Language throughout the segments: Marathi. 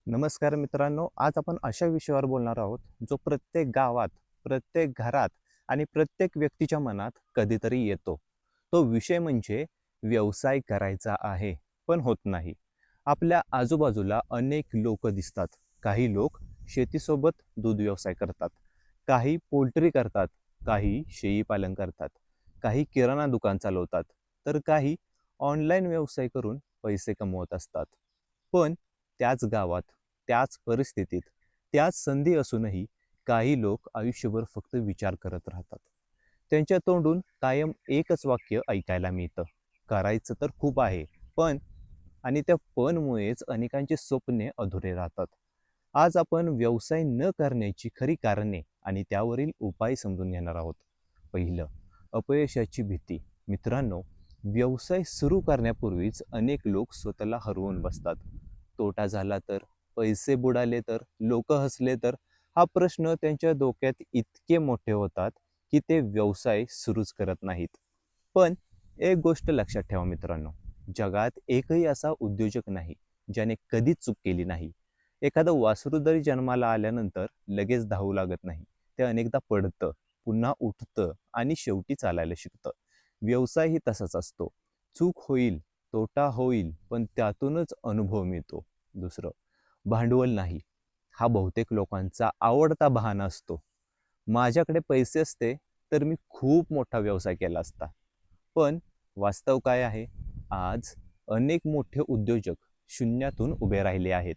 नमस्कार मित्रांनो, आज आपण अशा विषयावर बोलणार आहोत जो प्रत्येक गावात, प्रत्येक घरात आणि प्रत्येक व्यक्तीच्या मनात कधीतरी येतो. तो विषय म्हणजे व्यवसाय करायचा आहे पण होत नाही. आपल्या आजूबाजूला अनेक लोक दिसतात. काही लोक शेतीसोबत दूध व्यवसाय करतात, काही पोल्ट्री करतात, काही शेळीपालन करतात, काही किराणा दुकान चालवतात, तर काही ऑनलाईन व्यवसाय करून पैसे कमवत असतात. पण त्याच गावात, त्याच परिस्थितीत, त्याच संधी असूनही काही लोक आयुष्यभर फक्त विचार करत राहतात. त्यांच्या तोंडून कायम एकच वाक्य ऐकायला मिळतं, करायचं तर खूप आहे पण. आणि त्या पणमुळेच अनेकांची स्वप्ने अधुरे राहतात. आज आपण व्यवसाय न करण्याची खरी कारणे आणि त्यावरील उपाय समजून घेणार आहोत. पहिलं, अपयशाची भीती. मित्रांनो, व्यवसाय सुरू करण्यापूर्वीच अनेक लोक स्वतःला हरवून बसतात. तोटा झाला तर, पैसे बुडाले तर, लोक हसले तर, हा प्रश्न त्यांच्या डोक्यात इतके मोठे होतात की ते व्यवसाय सुरूच करत नाहीत. पण एक गोष्ट लक्षात ठेवा मित्रांनो, जगात एकही असा उद्योजक नाही ज्याने कधीच चूक केली नाही. एखादं वासरू जरी जन्माला आल्यानंतर लगेच धावू लागत नाही. ते अनेकदा पडतं, पुन्हा उठतं आणि शेवटी चालायला शिकतं. व्यवसायही तसाच असतो. चूक होईल, तोटा होईल, पण त्यातूनच अनुभव मिळतो. दुसरं, भांडवल नाही. हा बहुतेक लोकांचा आवडता बहाणा असतो. माझ्याकडे पैसे असते तर मी खूप मोठा व्यवसाय केला असता. पण वास्तव काय आहे? आज अनेक मोठे उद्योजक शून्यातून उभे राहिले आहेत.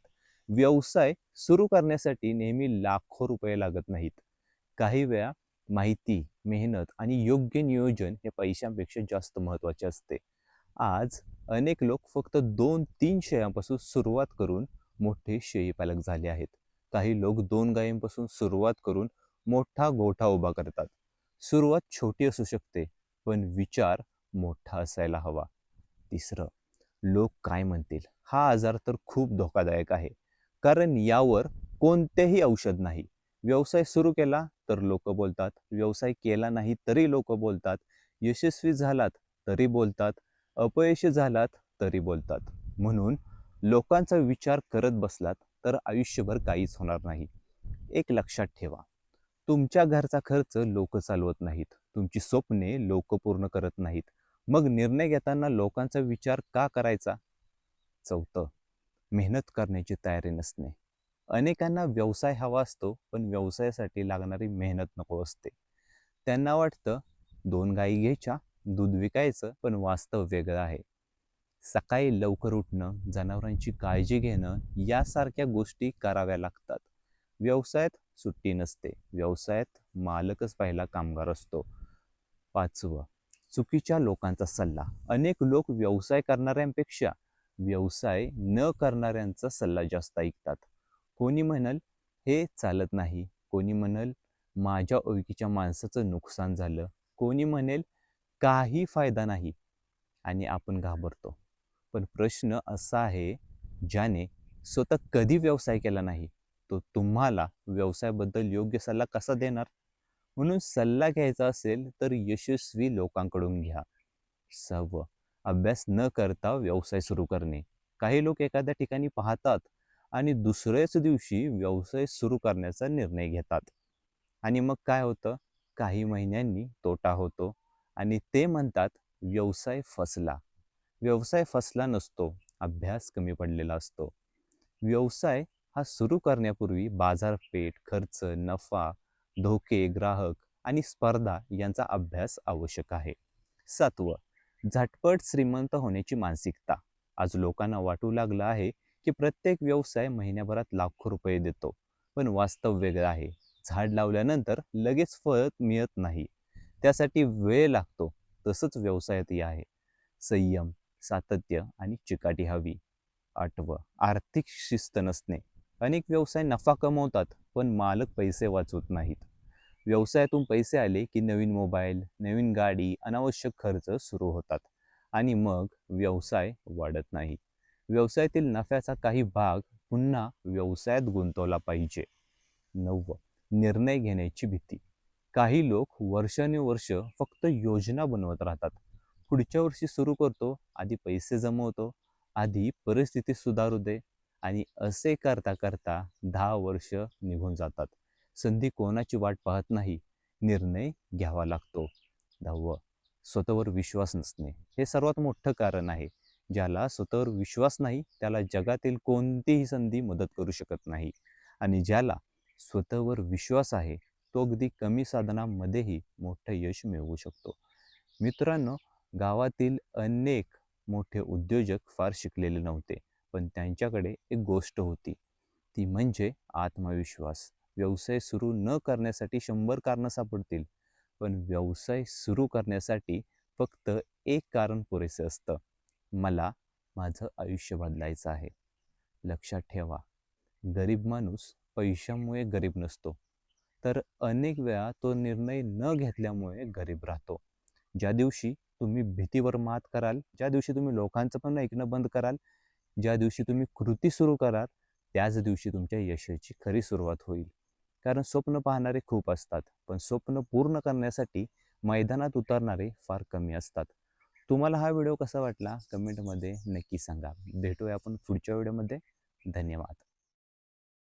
व्यवसाय सुरू करण्यासाठी नेहमी लाखो रुपये लागत नाहीत. काही वेळा माहिती, मेहनत आणि योग्य नियोजन हे पैशांपेक्षा जास्त महत्त्वाचे असते. आज अनेक लोक फक्त 2-3 शेळ्यांपासून सुरुवात करून मोठे शेळीपालक झाले आहेत. काही लोक 2 गायींपासून सुरुवात करून मोठा गोठा उभा करतात. सुरुवात छोटी असू शकते, पण विचार मोठा असायला हवा. तिसरं, लोक काय म्हणतील हा आजार तर खूप धोकादायक आहे, कारण यावर कोणतेही औषध नाही. व्यवसाय सुरू केला तर लोक बोलतात, व्यवसाय केला नाही तरी लोक बोलतात, यशस्वी झालात तरी बोलतात, अपयशी झालात तरी बोलतात. म्हणून लोकांचा विचार करत बसलात तर आयुष्यभर काहीच होणार नाही. एक लक्षात ठेवा, तुमच्या घरचा खर्च लोक चालवत नाहीत, तुमची स्वप्ने लोक पूर्ण करत नाहीत. मग निर्णय घेताना लोकांचा विचार का करायचा? चौथं, मेहनत करण्याची तयारी नसणे. अनेकांना व्यवसाय हवा असतो पण व्यवसायासाठी लागणारी मेहनत नको असते. त्यांना वाटतं 2 गायी घ्यायच्या, दूध विकायचं, पण वास्तव वेगळं आहे. सकाळी लवकर उठणं, जनावरांची काळजी घेणं यासारख्या गोष्टी कराव्या लागतात. व्यवसायात सुट्टी नसते, व्यवसायात मालकच पहिला कामगार असतो. पाचवं, चुकीच्या लोकांचा सल्ला. अनेक लोक व्यवसाय करणाऱ्यांपेक्षा व्यवसाय न करणाऱ्यांचा सल्ला जास्त ऐकतात. कोणी म्हणल हे चालत नाही, कोणी म्हणल माझ्या ओळखीच्या माणसाचं नुकसान झालं, कोणी म्हणेल काही फायदा नाही, आणि आपण घाबरतो. पण प्रश्न असा आहे, ज्याने स्वतः कधी व्यवसाय केला नाही तो तुम्हाला व्यवसायाबद्दल योग्य सल्ला कसा देणार? म्हणून सल्ला घ्यायचा असेल तर यशस्वी लोकांकडून घ्या. सहावं, अभ्यास न करता व्यवसाय सुरू करणे. काही लोक एखाद्या ठिकाणी पाहतात आणि दुसऱ्याच दिवशी व्यवसाय सुरू करण्याचा निर्णय घेतात. आणि मग काय होतं? काही महिन्यांनी तोटा होतो आणि ते म्हणतात व्यवसाय फसला. व्यवसाय फसला नसतो, अभ्यास कमी पडलेला असतो. व्यवसाय हा सुरू करण्यापूर्वी बाजारपेठ, खर्च, नफा, धोके, ग्राहक आणि स्पर्धा यांचा अभ्यास आवश्यक आहे. सातवं, झटपट श्रीमंत होण्याची मानसिकता. आज लोकांना वाटू लागलं आहे की प्रत्येक व्यवसाय महिन्याभरात लाखो रुपये देतो, पण वास्तव वेगळं आहे. झाड लावल्यानंतर लगेच फळ मिळत नाही, त्यासाठी वेळ लागतो. तसंच व्यवसायातही आहे. संयम, सातत्य आणि चिकाटी हवी. आठवं, आर्थिक शिस्त नसणे. अनेक व्यवसाय नफा कमवतात पण मालक पैसे वाचवत नाहीत. व्यवसायातून पैसे आले की नवीन मोबाईल, नवीन गाडी, अनावश्यक खर्च सुरू होतात आणि मग व्यवसाय वाढत नाही. व्यवसायातील नफ्याचा काही भाग पुन्हा व्यवसायात गुंतवला पाहिजे. 9, निर्णय घेण्याची भीती. काही लोक वर्षानुवर्ष फक्त योजना बनवत राहतात. पुढच्या वर्षी सुरू करतो, आधी पैसे जमवतो, आधी परिस्थिती सुधारू दे, आणि असे करता करता 10 वर्ष निघून जातात. संधी कोणाची वाट पाहत नाही, निर्णय घ्यावा लागतो. 10वं, स्वतःवर विश्वास नसणे. हे सर्वात मोठं कारण आहे. ज्याला स्वतःवर विश्वास नाही त्याला जगातील कोणतीही संधी मदत करू शकत नाही. आणि ज्याला स्वतःवर विश्वास आहे तो अगदी कमी साधनांमध्येही मोठं यश मिळवू शकतो. मित्रांनो, गावातील अनेक मोठे उद्योजक फार शिकलेले नव्हते, पण त्यांच्याकडे एक गोष्ट होती, ती म्हणजे आत्मविश्वास. व्यवसाय सुरू न करण्यासाठी 100 कारणं सापडतील, पण व्यवसाय सुरू करण्यासाठी फक्त एक कारण पुरेसे असतं. मला माझं आयुष्य बदलायचं आहे. लक्षात ठेवा, गरीब माणूस पैशामुळे गरीब नसतो, तर अनेक वेळा तो निर्णय न घेतल्यामुळे गरीब राहतो. ज्या दिवशी तुम्ही भीतीवर मात कराल, ज्या दिवशी तुम्ही लोकांचं पण ऐकणं बंद कराल, ज्या दिवशी तुम्ही कृती सुरू कराल, त्याच दिवशी तुमच्या यशाची खरी सुरुवात होईल. कारण स्वप्न पाहणारे खूप असतात, पण स्वप्न पूर्ण करण्यासाठी मैदानात उतरणारे फार कमी असतात. तुम्हाला हा व्हिडिओ कसा वाटला कमेंटमध्ये नक्की सांगा. भेटूया आपण पुढच्या व्हिडिओमध्ये. धन्यवाद.